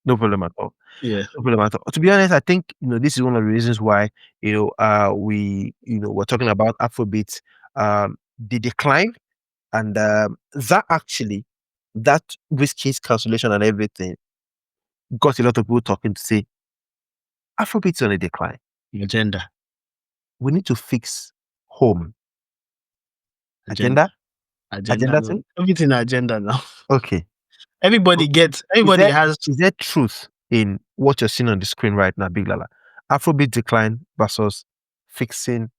No problem at all. Yeah. No problem at all. To be honest, I think this is one of the reasons why we're talking about Afrobeats, the decline, and that Whiskey's cancellation and everything got a lot of people talking to say Afrobeats on a decline. Agenda. We need to fix home. Agenda. Agenda? Agenda. Agenda No. too? Everything agenda now. Okay. Everybody gets. Everybody has. Is there truth in what you're seeing on the screen right now, Big Lala? Afrobeat decline versus fixing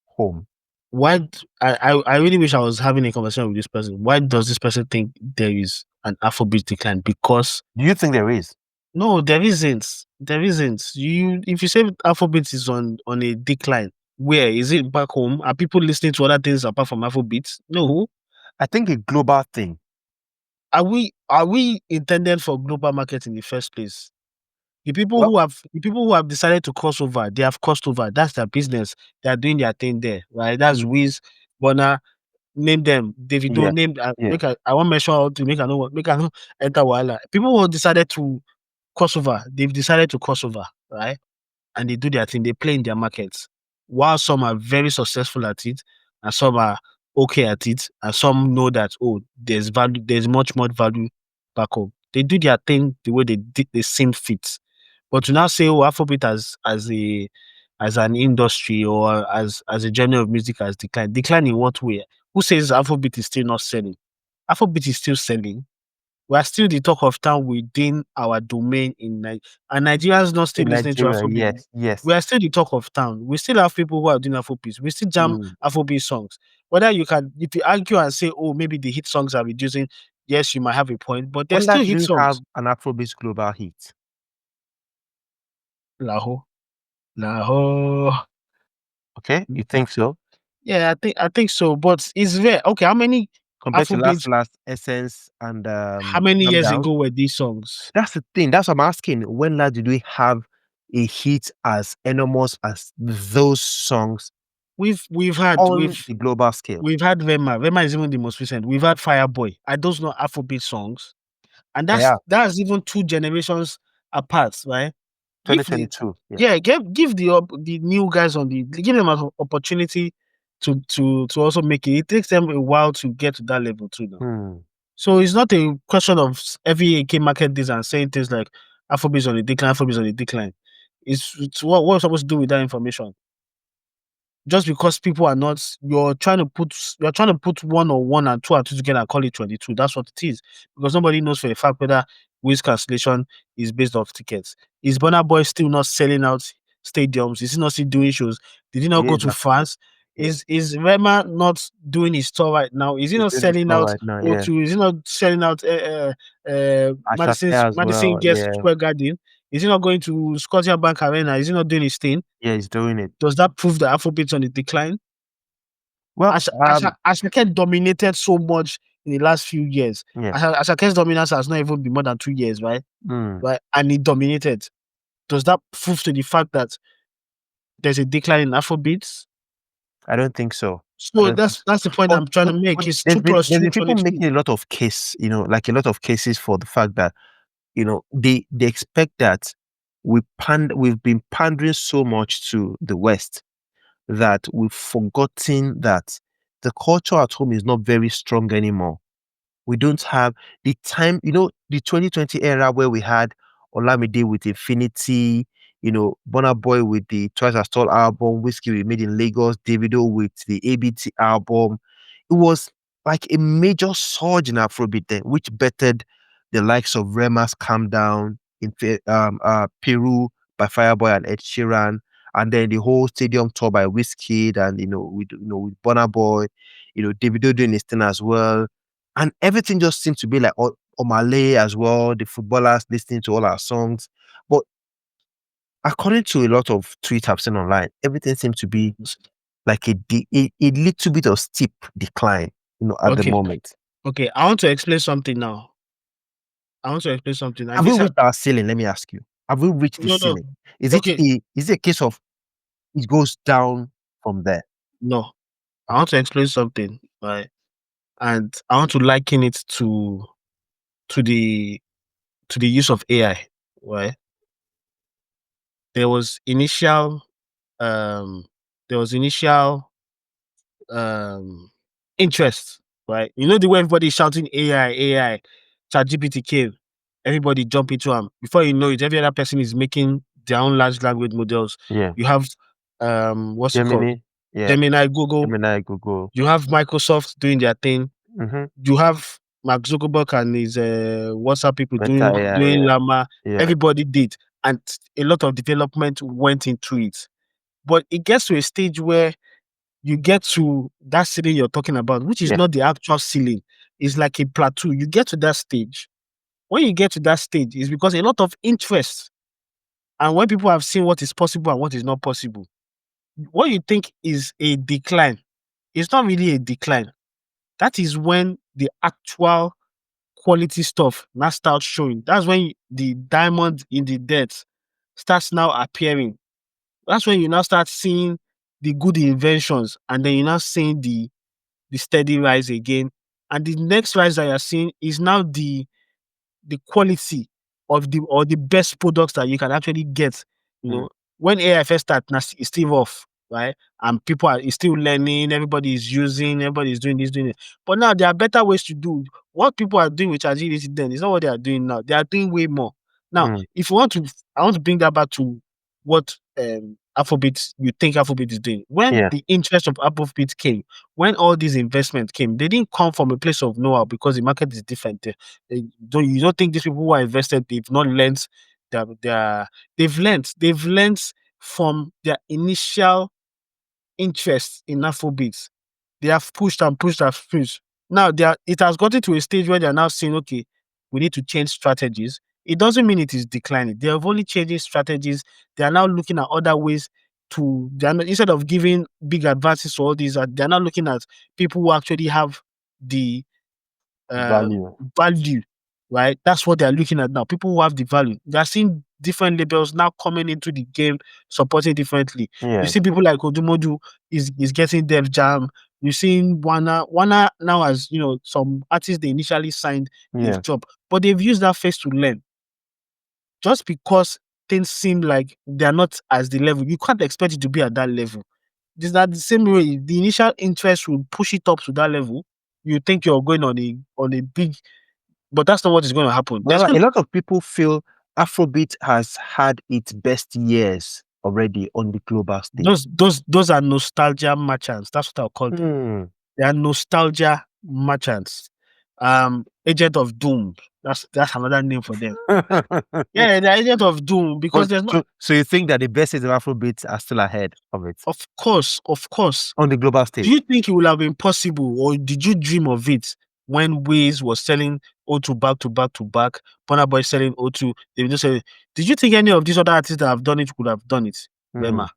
home. Why? I really wish I was having a conversation with this person. Why does this person think there is an Afrobeat decline? Because Do you think there is? no, there isn't. There isn't. If you say Afrobeat is on a decline, where is it back home? Are people listening to other things apart from Afrobeat? No. I think a global thing. Are we intended for global market in the first place? The people who have decided to cross over, they have crossed over. That's their business. They are doing their thing there, right? That's Wiz, Bonner, name them. Davido, Yeah, name. yeah. I want to mention how to make I know enter Wala. People who decided to cross over, they've decided to cross over, right? And they do their thing. They play in their markets. While some are very successful at it, and some are okay at it, and some know that there's value, there's much more value back home. They do their thing the way they seem fit. But to now say, Afrobeat as an industry or as a genre of music has declined. Decline in what way? Who says Afrobeat is still not selling? Afrobeat is still selling. We are still the talk of town within our domain in Nigeria. And Nigerians not still In listening to Nigeria, Afrobeat. yes. We are still the talk of town. We still have people who are doing Afrobeats. We still jam Afrobeat songs. Whether if you argue and say, maybe the hit songs are reducing, yes, you might have a point, but there's When still last did hit we have songs. an Afrobeat global hit? Lahore. Okay, you think so? Yeah, I think so. But it's very okay. How many Compared to Afrobeats? last Essence and How many Calm years Down? ago were these songs? That's the thing. That's what I'm asking. When last did we have a hit as enormous as those songs We've on the global scale? had Vema. Vema is even the most recent. We've had Fireboy. Are those not Afrobeat songs? And Yeah, that's even 2 generations apart, right? Give the 2022. Yeah. give the new guys give them an opportunity to also make it. It takes them a while to get to that level too now. So it's not a question of every AK market this and saying things like Afrobeat on the decline, Afrobeat on the decline. It's what we're supposed to do with that information. Just because people are not, you're trying to put 1 or 1 and 2 and 2 together and call it 22. That's what it is. Because nobody knows for a fact whether Wiz cancellation is based off tickets. Is Burna Boy still not selling out stadiums? Is he not still doing shows? Did he not go to France? Yeah. Is Rema not doing his tour right now? Is he He's not doing his selling tour out right now, yeah. O2? Is he not selling out Asake as Madison well, Guest yeah. Square Garden? Is he not going to Scotiabank Arena? Is he not doing his thing? Yeah, he's doing it. Does that prove that Afrobeat's on the decline? Well, Asake dominated so much in the last few years. yeah. Asake's dominance has not even been more than 2 years, right? Right, and he dominated. Does that prove to the fact that there's a decline in Afrobeats? I don't think so. So that's the point I'm trying to make. It's 2 plus 2 there's people 22. making a lot of like a lot of cases for the fact that they expect that we've been pandering so much to the West that we've forgotten that the culture at home is not very strong anymore. We don't have the time, the 2020 era where we had Olamide with Infinity, Burna Boy with the Twice as Tall album, Whiskey we made in Lagos, Davido with the ABT album. It was like a major surge in Afrobeat then, which bettered the likes of Rema's Calm Down in Peru by Fireboy and Ed Sheeran, and then the whole stadium tour by Wizkid and with Burna Boy, Davido doing his thing as well. And everything just seemed to be like Omale as well, the footballers listening to all our songs. But according to a lot of tweets I've seen online, everything seems to be like a little bit of steep decline, at the moment. Okay, I want to explain something now. And Have we reached our ceiling? Let me ask you. Have we reached the ceiling? Is it a case of it goes down from there? No. I want to explain something, right? And I want to liken it to the use of AI. right? There was initial um there was initial um interest, right? You know the way everybody is shouting AI, AI, ChatGPT came, everybody jump into them. Before you know it, every other person is making their own large language models. Yeah. You have what's it called? Gemini. Yeah. Gemini, Google. Gemini, Google. You have Microsoft doing their thing. Mm-hmm. You have Mark Zuckerberg and his WhatsApp people Meta AI. doing Yeah. Llama. Yeah. Everybody did, and a lot of development went into it. But it gets to a stage where you get to that ceiling you're talking about, which is Yeah. not the actual ceiling. It's like a plateau. You get to that stage. When you get to that stage, it's because a lot of interest. And when people have seen what is possible and what is not possible, what you think is a decline, it's not really a decline. That is when the actual quality stuff now starts showing. That's when the diamond in the dirt starts now appearing. That's when you now start seeing the good inventions, and then you're now seeing the steady rise again. And the next rise that you're seeing is now the quality of the best products that you can actually get. You Mm. know, when AI first started, it's still off, right? And people are is still learning, everybody is using, everybody is doing this, doing it. But now there are better ways to do what people are doing with ChatGPT then is not what they are doing now. They are doing way more. Now, Mm. if you want to, I want to bring that back to what Afrobeats you think Afrobeat is doing. When Yeah. the interest of Afrobeat came, when all these investments came, they didn't come from a place of know-how because the market is different there. You don't think these people who are invested, they've not learned their they've learned from their initial interest in Afrobeats. They have pushed and pushed and pushed. Now it has gotten to a stage where they are now saying, okay, we need to change strategies. It doesn't mean it is declining. They have only changing strategies. They are now looking at other ways to instead of giving big advances to all these, they are now looking at people who actually have the uh, Value. value, right? That's what they're looking at now. People who have the value. They're seeing different labels now coming into the game, supporting differently. You Yeah. see people like Odumodu is getting Dev Jam. You've seen Wana now as some artists they initially signed, they've Yeah. dropped, but they've used that phase to learn. Just because things seem like they're not as the level, you can't expect it to be at that level. This that the same way the initial interest will push it up to that level. You think you're going on a big, but that's not what is going to happen. There's Well, going a lot of people feel Afrobeat has had its best years already on the global stage. those are nostalgia merchants. That's what I'll call them. Mm. They are nostalgia merchants. Agent of Doom. That's another name for them. Yeah, they're agent of Doom because But there's not. so you think that the best of Afrobeat are still ahead of it Of course. on the global Do stage? you think it would have been possible, or did you dream of it when Wiz was selling O2 back to back to back? Burna Boy selling O2. They just say, did you think any of these other artists that have done it could have done it? Mm. Rema,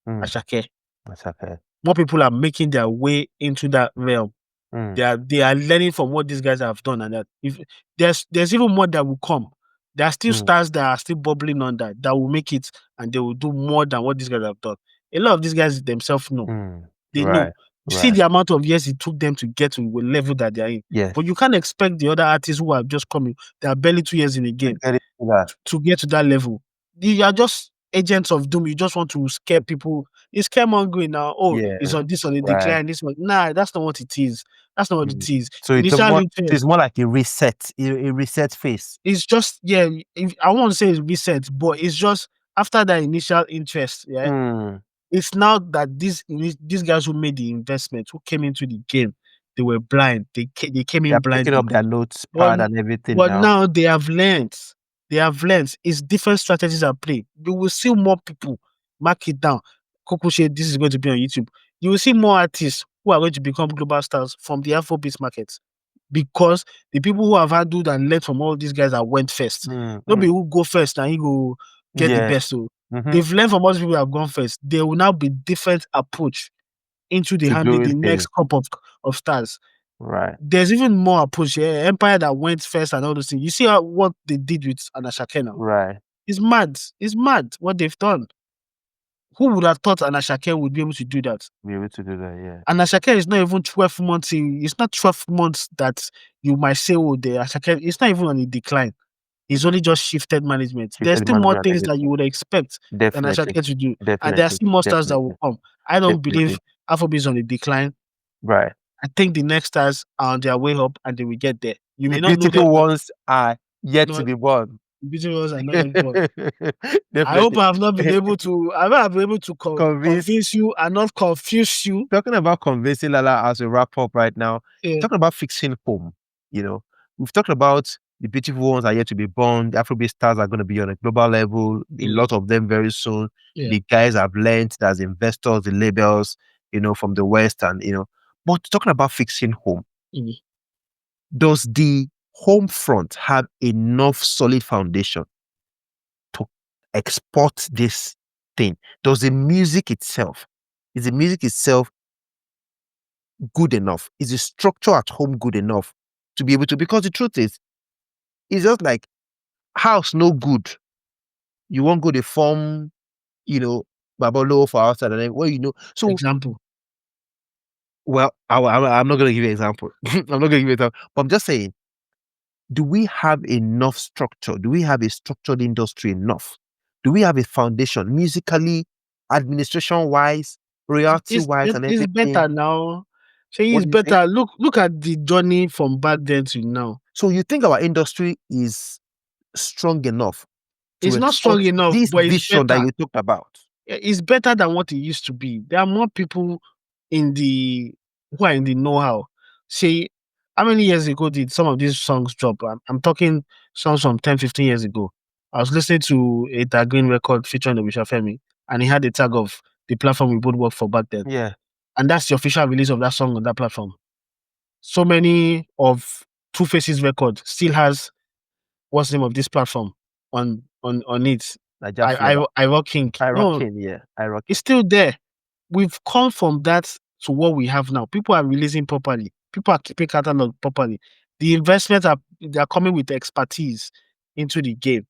Mm. Ashake. That's okay. More people are making their way into that realm. Mm. They are learning from what these guys have done, and that if there's even more that will come. There are still Mm. stars that are still bubbling on that will make it, and they will do more than what these guys have done. A lot of these guys themselves know. Mm. They know. Right. You see Right. the amount of years it took them to get to the level that they are in. Yes. But you can't expect the other artists who are just coming, they are barely 2 years in the game, Get it to that. to get to that level. You are just agents of doom. You just want to scare people. It's scaremongering now. Oh, Yeah. it's on this on a Right. decline. This one. Nah, that's not what it is. That's not what Mm. it is. So Initial interest it's more like a reset phase. is just, yeah. I won't say it's reset, but it's just after that initial interest. Yeah, Mm. it's now that these guys who made the investment, who came into the game, they were blind. They came They're in picking up blindly. their notes But pad and everything but now. now they have learned. They have learned. It's different strategies at play. You will see more people mark it down. Kokushe, this is going to be on YouTube. You will see more artists who are going to become global stars from the Afrobeat market, because the people who have handled and learned from all these guys that went first. Mm. Nobody who go first and he go get the Yes. best. So Mm-hmm. they've learned from all these people that have gone first. There will now be different approach into the To handling the doing next things. crop of stars. Right. There's even more approach here. Empire that went first and all those things. You see what they did with Anashake now. Right. It's mad. It's mad what they've done. Who would have thought Anashake would be able to do that? Be able to do that, yeah. Anashake is not even 12 months in. It's not 12 months that you might say, oh, the Ashake, it's not even on a decline. It's only just shifted management. There's Shifted still more management and things that you everything. would expect than Definitely. Ashake to do. And there are Definitely. still more stars that will Definitely. come. I don't Definitely. believe Afrobeat is on the decline. Right. I think the next stars are on their way up and they will get there. You The may not know them, beautiful but ones are yet to not be born. beautiful ones are not yet born. I hope Definitely. I have not been able to. I have been able to Convince. convince you and not confuse you. Talking about convincing Lala as we wrap up right now, Yeah, talking about fixing home, we've talked about the beautiful ones are yet to be born. The Afrobeat stars are going to be on a global level, a mm, lot of them very soon. yeah. The guys have learned as investors, the labels, from the West and, but talking about fixing home, Mm. does the home front have enough solid foundation to export this thing? Does is the music itself good enough? Is the structure at home good enough to be able to? Because the truth is, it's just like house no good. You won't go to form, you know, babolo for outside and then well, So Example. well, I'm not gonna give you an example. I'm not gonna give you an example, but I'm just saying, do we have enough structure? Do we have a structured industry enough? Do we have a foundation musically, administration wise, royalty wise, and It's better everything? now. Saying What it's do you say? better. Look at the journey from back then to now. So you think our industry is strong enough to It's not strong export enough, this but it's vision that better. you talked about? It's better than what it used to be. There are more people in the who are in the know-how. See, how many years ago did some of these songs drop? I'm talking songs from 10, 15 years ago. I was listening to a Green record featuring Obisha Femi, and he had the tag of the platform we both worked for back then. Yeah. And that's the official release of that song on that platform. So many of Two Faces record still has what's the name of this platform on it. Niger flavor. I Rock King. I No, rocking, yeah. I it's rocking. still there. We've come from that to what we have now. People are releasing properly. People are keeping catalog properly. The investments they are coming with expertise into the game.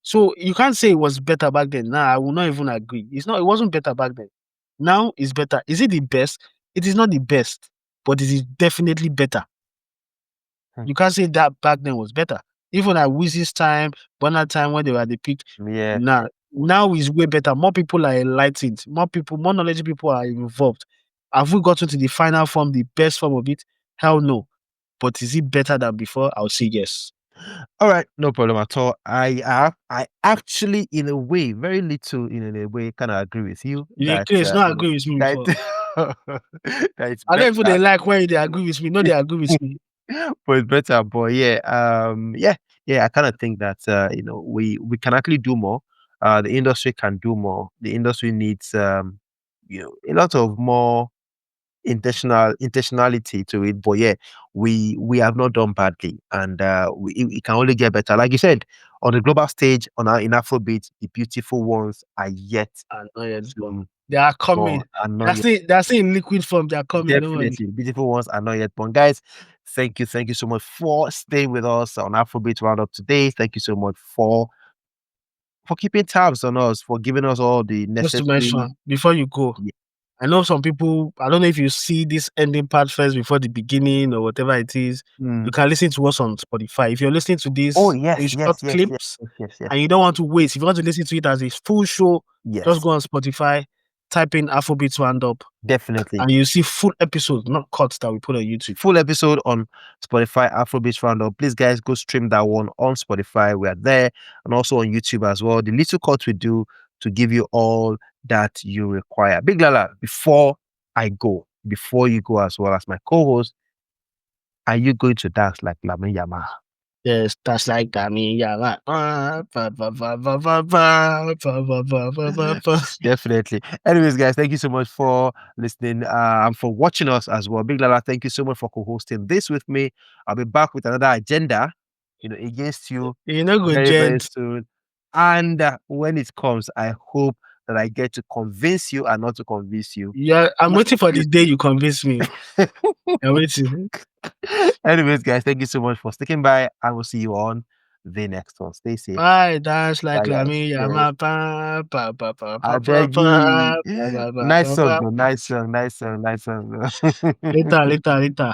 So you can't say it was better back then. Nah, I will not even agree. It wasn't better back then. Now it's better. Is it the best? It is not the best, but it is definitely better. Hmm. You can't say that back then was better. Even at Wizzy's time, Bonner time when they were at the peak, Yeah. now is way better. More people are enlightened. More knowledgeable people are involved. Have we gotten to the final form, the best form of it? Hell no. But is it better than before? I'll say yes. All right, no problem at all. I actually, in a way, very little, in a way, kind of agree with you Yeah, that Chris, not agree with me that before. that it's I don't even better, they like when they agree with me. No, they agree with me. but it's better. But yeah, yeah. I kind of think that we can actually do more. The industry can do more. The industry needs a lot of more intentionality to it. But yeah, we have not done badly, and it can only get better. Like you said, on the global stage, in Afrobeat, the beautiful ones are yet And not yet born. to They are born, coming. are not yet. They are still in liquid form. They are coming. Don't worry. Definitely, the beautiful ones are not yet born. Guys, thank you so much for staying with us on Afrobeat Roundup today. Thank you so much for keeping tabs on us, for giving us all the Just to necessary. mention, before you go, Yeah. I know some people, I don't know if you see this ending part first before the beginning or whatever it is. You Mm. can listen to us on Spotify. If you're listening to Oh this in yes, short yes, yes, yes, clips yes, yes, yes. and you don't want to wait, if you want to listen to it as a full show, just Yes, go on Spotify, type in Afrobeats Roundup, definitely. and you see full episodes, not cuts that we put on YouTube. Full episode on Spotify, Afrobeats Roundup. Please, guys, go stream that one on Spotify. We are there and also on YouTube as well. The little cut we do to give you all that you require. Big Lala, before you go as well as my co-host, are you going to dance like Lamin Yama? Yes, that's like that. I mean, yeah, right. Definitely. Anyways, guys, thank you so much for listening and for watching us as well. Big Lala, thank you so much for co-hosting this with me. I'll be back with another agenda, against you You know, go very, very gent. soon. And when it comes, I hope that I get to convince you and not to convince you. Yeah, I'm waiting for the day you convince me. I'm waiting. Anyways, guys, thank you so much for sticking by. I will see you on the next one. Stay safe. Bye, dance like Bye, guys. Lami Cheers. Yama. Pa, pa, pa, pa, I pa, pa, beg you. pa, pa, pa, pa, Nice pa, song, pa. though. Nice song, nice song, nice song. Later, later, later.